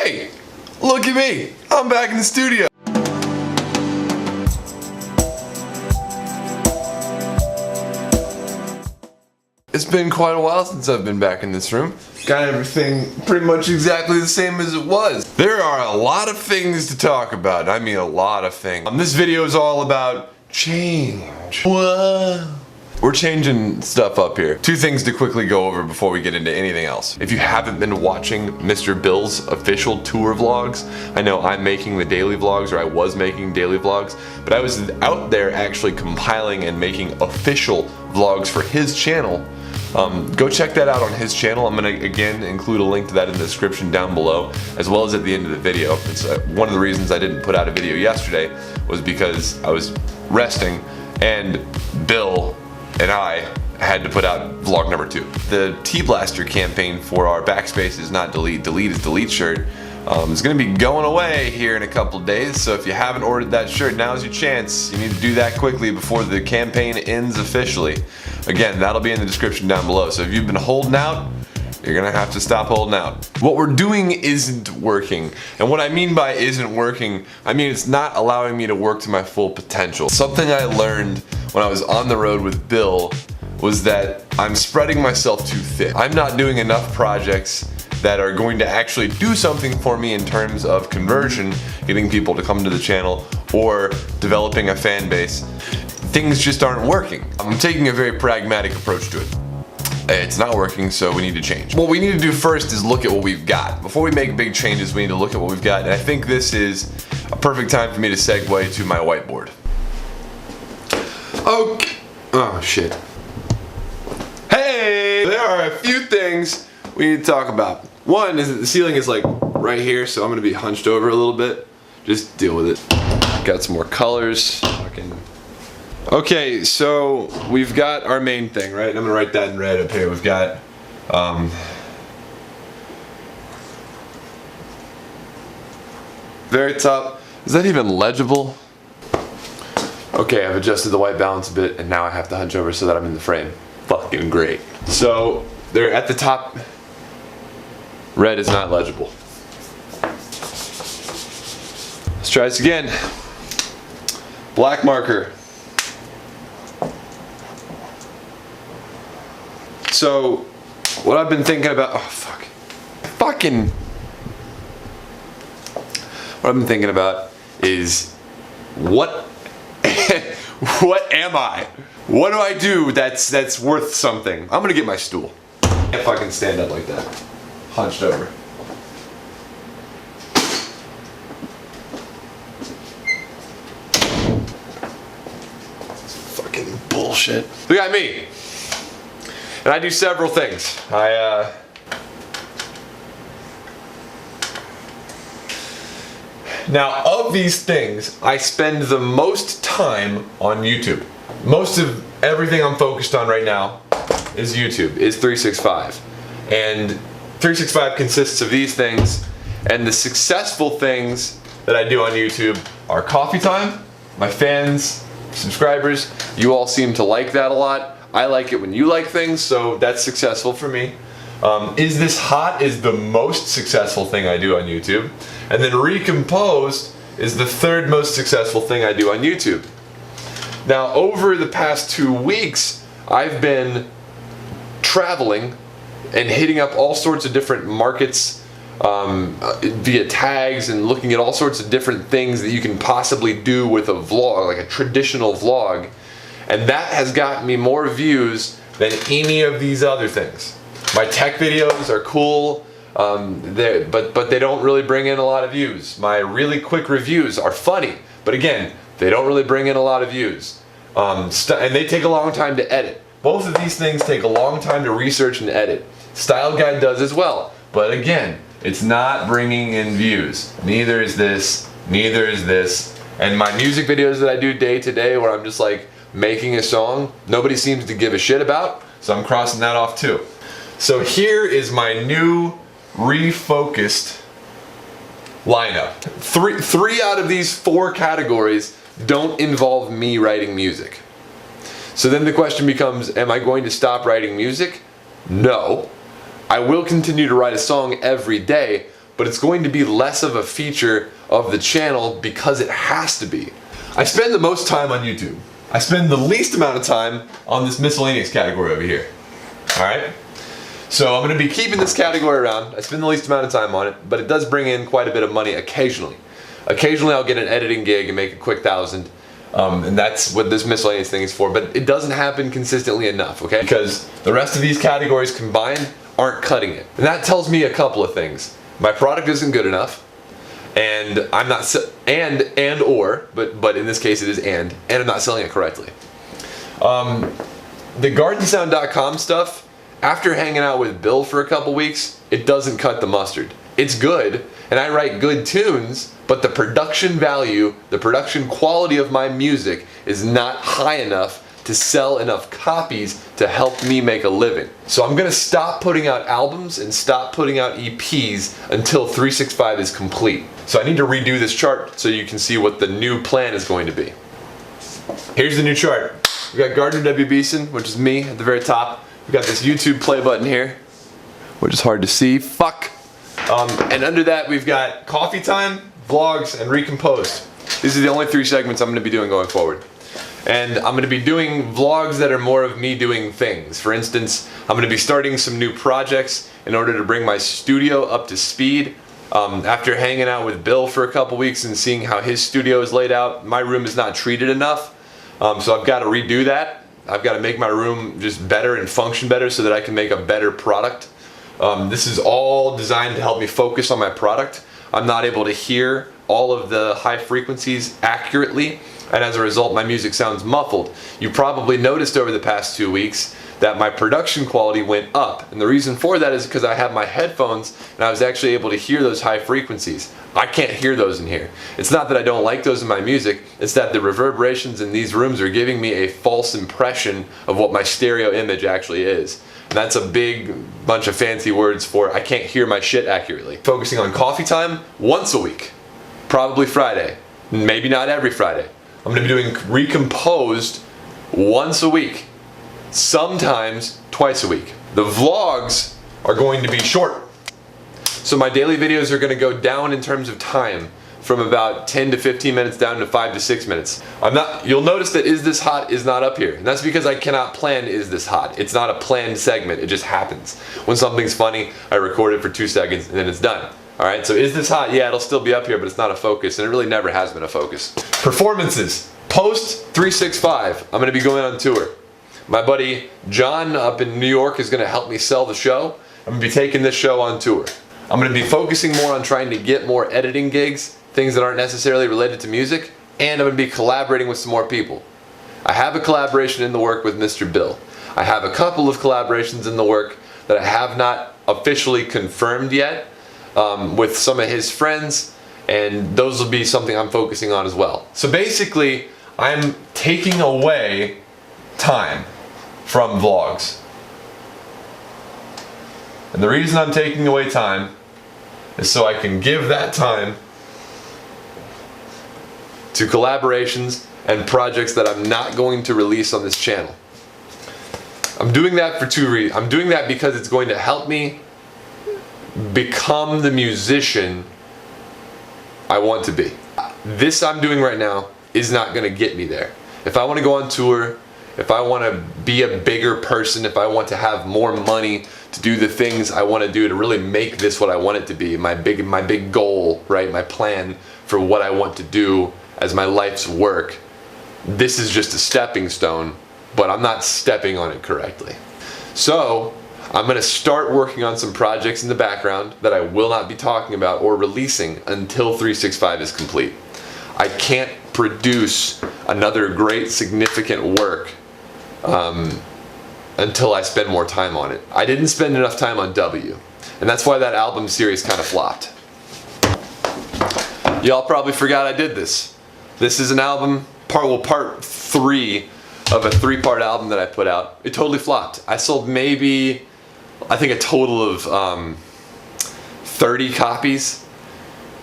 Hey, look at me. I'm back in the studio. It's been quite a while since I've been back in this room. Got everything pretty much exactly the same as it was. There are a lot of things to talk about. I mean a lot of things. This video is all about change. Whoa. We're changing stuff up here. Two things to quickly go over before we get into anything else. If you haven't been watching Mr. Bill's official tour vlogs, I know I'm making the daily vlogs, or I was making daily vlogs, but I was out there actually compiling and making official vlogs for his channel. Go check that out on his channel. I'm going to again include a link to that in the description down below, as well as at the end of the video. It's one of the reasons I didn't put out a video yesterday was because I was resting and Bill and I had to put out vlog number 2. The T-Blaster campaign for our Backspace is not delete, delete is delete shirt is going to be going away here in a couple days, so if you haven't ordered that shirt, now's your chance. You need to do that quickly before the campaign ends officially. Again, that'll be in the description down below, so if you've been holding out, you're gonna have to stop holding out. What we're doing isn't working, and what I mean by isn't working, I mean it's not allowing me to work to my full potential. Something I learned when I was on the road with Bill was that I'm spreading myself too thin. I'm not doing enough projects that are going to actually do something for me in terms of conversion, getting people to come to the channel, or developing a fan base. Things just aren't working. I'm taking a very pragmatic approach to it. It's not working, so we need to change. What we need to do first is look at what we've got. Before we make big changes, we need to look at what we've got, and I think this is a perfect time for me to segue to my whiteboard. Okay. Oh, shit. Hey! There are a few things we need to talk about. One is that the ceiling is like right here, so I'm gonna be hunched over a little bit. Just deal with it. Got some more colors. Okay, so we've got our main thing, right? I'm gonna write that in red up here. We've got very top. Is that even legible? Okay, I've adjusted the white balance a bit, and now I have to hunch over so that I'm in the frame. Fucking great. So they're at the top. Red is not legible. Let's try this again. Black marker. So, what I've been thinking about, what I've been thinking about is, what am I? What do I do that's worth something? I'm gonna get my stool. I can't fucking stand up like that. Hunched over. Fucking bullshit. Look at me. And I do several things. Now, of these things, I spend the most time on YouTube. Most of everything I'm focused on right now is YouTube, is 365. And 365 consists of these things, and the successful things that I do on YouTube are coffee time. My fans, subscribers, you all seem to like that a lot. I like it when you like things, so that's successful for me. Is This Hot is the most successful thing I do on YouTube. And then Recomposed is the third most successful thing I do on YouTube. Now, over the past 2 weeks, I've been traveling and hitting up all sorts of different markets via tags and looking at all sorts of different things that you can possibly do with a vlog, like a traditional vlog. And that has gotten me more views than any of these other things. My tech videos are cool, but they don't really bring in a lot of views. My really quick reviews are funny, but again, they don't really bring in a lot of views. And they take a long time to edit. Both of these things take a long time to research and edit. Style Guide does as well, but again, it's not bringing in views. Neither is this, neither is this. And my music videos that I do day to day, where I'm just like making a song, nobody seems to give a shit about, so I'm crossing that off too. So here is my new refocused lineup. Three out of these 4 categories don't involve me writing music. So then the question becomes, am I going to stop writing music? No. I will continue to write a song every day, but it's going to be less of a feature of the channel because it has to be. I spend the most time on YouTube. I spend the least amount of time on this miscellaneous category over here. Alright? So I'm going to be keeping this category around. I spend the least amount of time on it, but it does bring in quite a bit of money occasionally. Occasionally I'll get an editing gig and make a quick $1,000. And that's what this miscellaneous thing is for, but it doesn't happen consistently enough, okay? Because the rest of these categories combined aren't cutting it. And that tells me a couple of things. My product isn't good enough, and I'm not, but in this case it is and I'm not selling it correctly. The GARDNSOUND.com stuff, after hanging out with Bill for a couple weeks, it doesn't cut the mustard. It's good, and I write good tunes, but the production value, the production quality of my music is not high enough to sell enough copies to help me make a living. So I'm gonna stop putting out albums and stop putting out EPs until 365 is complete. So I need to redo this chart so you can see what the new plan is going to be. Here's the new chart. We got Gardner W. Beeson, which is me at the very top. We got this YouTube play button here, which is hard to see. Fuck. And under that we've got Coffee Time, Vlogs, and Recomposed. These are the only 3 segments I'm going to be doing going forward. And I'm going to be doing vlogs that are more of me doing things. For instance, I'm going to be starting some new projects in order to bring my studio up to speed. After hanging out with Bill for a couple weeks and seeing how his studio is laid out, my room is not treated enough. So I've got to redo that. I've got to make my room just better and function better so that I can make a better product. This is all designed to help me focus on my product. I'm not able to hear all of the high frequencies accurately, and as a result my music sounds muffled. You probably noticed over the past 2 weeks that my production quality went up, and the reason for that is because I have my headphones and I was actually able to hear those high frequencies. I can't hear those in here. It's not that I don't like those in my music, it's that the reverberations in these rooms are giving me a false impression of what my stereo image actually is. And that's a big bunch of fancy words for I can't hear my shit accurately. Focusing on Coffee Time once a week, probably Friday, maybe not every Friday. I'm going to be doing Recomposed once a week, sometimes twice a week. The vlogs are going to be short. So my daily videos are going to go down in terms of time from about 10 to 15 minutes down to 5 to 6 minutes. You'll notice that Is This Hot is not up here. And that's because I cannot plan Is This Hot. It's not a planned segment, it just happens. When something's funny, I record it for 2 seconds and then it's done. Alright, so Is This Hot? Yeah, it'll still be up here, but it's not a focus, and it really never has been a focus. Performances. Post 365. I'm going to be going on tour. My buddy John up in New York is going to help me sell the show. I'm going to be taking this show on tour. I'm going to be focusing more on trying to get more editing gigs, things that aren't necessarily related to music, and I'm going to be collaborating with some more people. I have a collaboration in the work with Mr. Bill. I have a couple of collaborations in the work that I have not officially confirmed yet with some of his friends, and those will be something I'm focusing on as well. So basically, I'm taking away time from vlogs. And the reason I'm taking away time is so I can give that time to collaborations and projects that I'm not going to release on this channel. I'm doing that for 2 reasons. I'm doing that because it's going to help me become the musician I want to be. This I'm doing right now is not going to get me there. If I want to go on tour, if I want to be a bigger person, if I want to have more money to do the things I want to do to really make this what I want it to be, my big goal, right? My plan for what I want to do as my life's work. This is just a stepping stone, but I'm not stepping on it correctly. So I'm going to start working on some projects in the background that I will not be talking about or releasing until 365 is complete. I can't produce another great significant work until I spend more time on it. I didn't spend enough time on W, and that's why that album series kind of flopped. Y'all probably forgot I did this. This is an album, part 3 of a 3-part album that I put out. It totally flopped. I sold maybe, I think a total of 30 copies,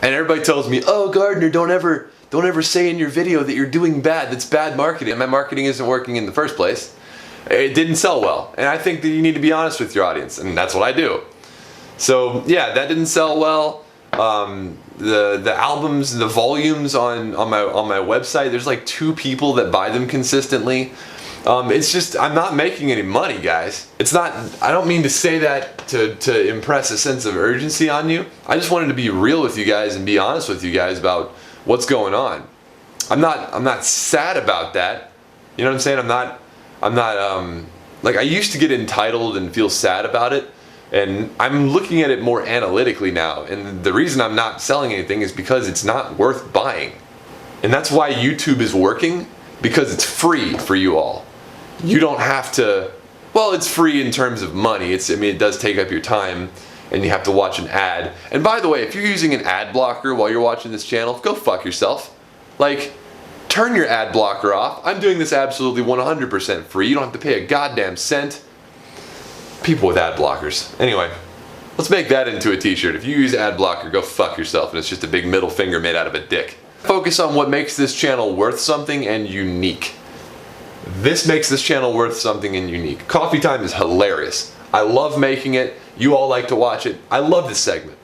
and everybody tells me, oh Gardner, don't ever say in your video that you're doing bad. That's bad marketing. My marketing isn't working in the first place. It didn't sell well. And I think that you need to be honest with your audience, and that's what I do. So yeah, that didn't sell well. the albums, the volumes on my website. There's like 2 people that buy them consistently. It's just, I'm not making any money, guys. It's not, I don't mean to say that to impress a sense of urgency on you. I just wanted to be real with you guys and be honest with you guys about what's going on. I'm not sad about that. You know what I'm saying? I'm not like, I used to get entitled and feel sad about it, and I'm looking at it more analytically now, and the reason I'm not selling anything is because it's not worth buying. And that's why YouTube is working, because it's free for you all. You don't have to, well, it's free in terms of money. I mean, it does take up your time, and you have to watch an ad. And by the way, if you're using an ad blocker while you're watching this channel, go fuck yourself. Like, turn your ad blocker off. I'm doing this absolutely 100% free. You don't have to pay a goddamn cent. People with ad blockers. Anyway, let's make that into a t-shirt. If you use ad blocker, go fuck yourself, and it's just a big middle finger made out of a dick. Focus on what makes this channel worth something and unique. This makes this channel worth something and unique. Coffee Time is hilarious. I love making it. You all like to watch it. I love this segment.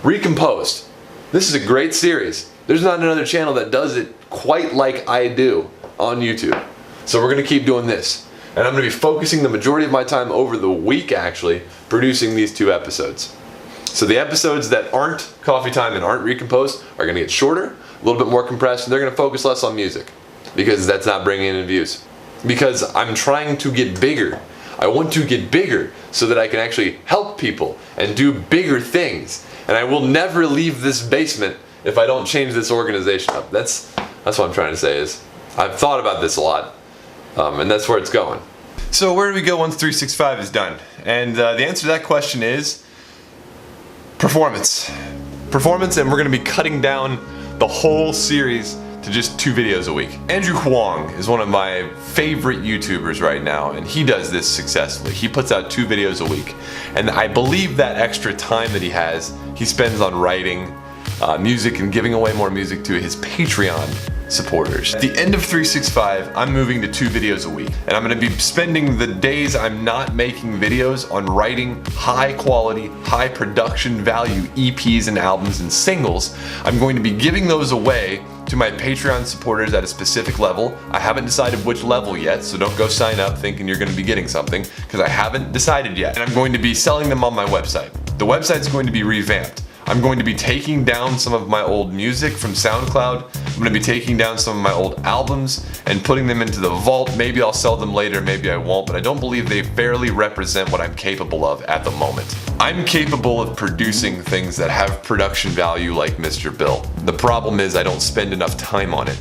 Recomposed. This is a great series. There's not another channel that does it quite like I do on YouTube. So we're going to keep doing this. And I'm going to be focusing the majority of my time over the week, actually, producing these 2 episodes. So the episodes that aren't Coffee Time and aren't Recomposed are going to get shorter, a little bit more compressed, and they're going to focus less on music, because that's not bringing in views. Because I'm trying to get bigger. I want to get bigger so that I can actually help people and do bigger things. And I will never leave this basement if I don't change this organization up. That's what I'm trying to say is, I've thought about this a lot, and that's where it's going. So where do we go once 365 is done? And the answer to that question is performance. Performance, and we're going to be cutting down the whole series to just 2 videos a week. Andrew Huang is one of my favorite YouTubers right now, and he does this successfully. He puts out 2 videos a week, and I believe that extra time that he spends on writing music and giving away more music to his Patreon supporters. At the end of 365, I'm moving to 2 videos a week, and I'm going to be spending the days I'm not making videos on writing high quality, high production value EPs and albums and singles. I'm going to be giving those away to my Patreon supporters at a specific level. I haven't decided which level yet, so don't go sign up thinking you're going to be getting something, because I haven't decided yet. And I'm going to be selling them on my website. The website's going to be revamped. I'm going to be taking down some of my old music from SoundCloud. I'm going to be taking down some of my old albums and putting them into the vault. Maybe I'll sell them later, maybe I won't, but I don't believe they fairly represent what I'm capable of at the moment. I'm capable of producing things that have production value like Mr. Bill. The problem is I don't spend enough time on it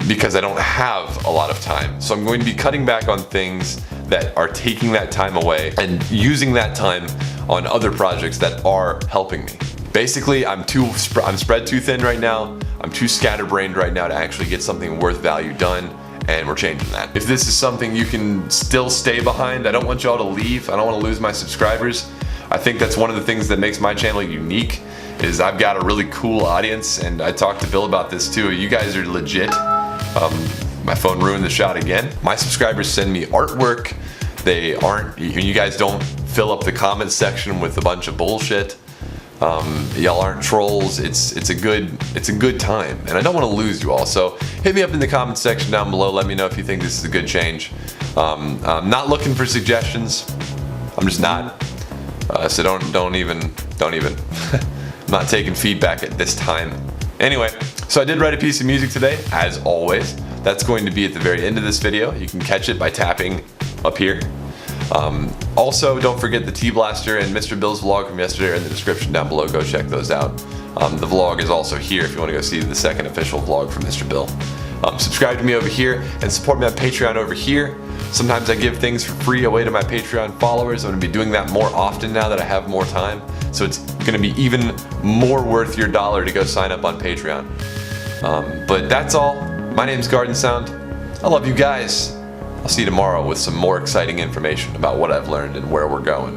because I don't have a lot of time. So I'm going to be cutting back on things that are taking that time away and using that time on other projects that are helping me. Basically, I'm spread too thin right now. I'm too scatterbrained right now to actually get something worth value done, and we're changing that. If this is something you can still stay behind, I don't want y'all to leave. I don't want to lose my subscribers. I think that's one of the things that makes my channel unique, is I've got a really cool audience, and I talked to Bill about this too. You guys are legit. My phone ruined the shot again. My subscribers send me artwork. You guys don't fill up the comments section with a bunch of bullshit. Y'all aren't trolls. It's a good time, and I don't want to lose you all. So hit me up in the comments section down below. Let me know if you think this is a good change. I'm not looking for suggestions. I'm just not. So don't even. I'm not taking feedback at this time. Anyway, so I did write a piece of music today, as always. That's going to be at the very end of this video. You can catch it by tapping up here. Also, don't forget the T-Blaster and Mr. Bill's vlog from yesterday are in the description down below. Go check those out. The vlog is also here if you want to go see the second official vlog from Mr. Bill. Subscribe to me over here and support me on Patreon over here. Sometimes I give things for free away to my Patreon followers. I'm going to be doing that more often now that I have more time. So it's going to be even more worth your dollar to go sign up on Patreon. But that's all. My name's GARDNSOUND. I love you guys. I'll see you tomorrow with some more exciting information about what I've learned and where we're going.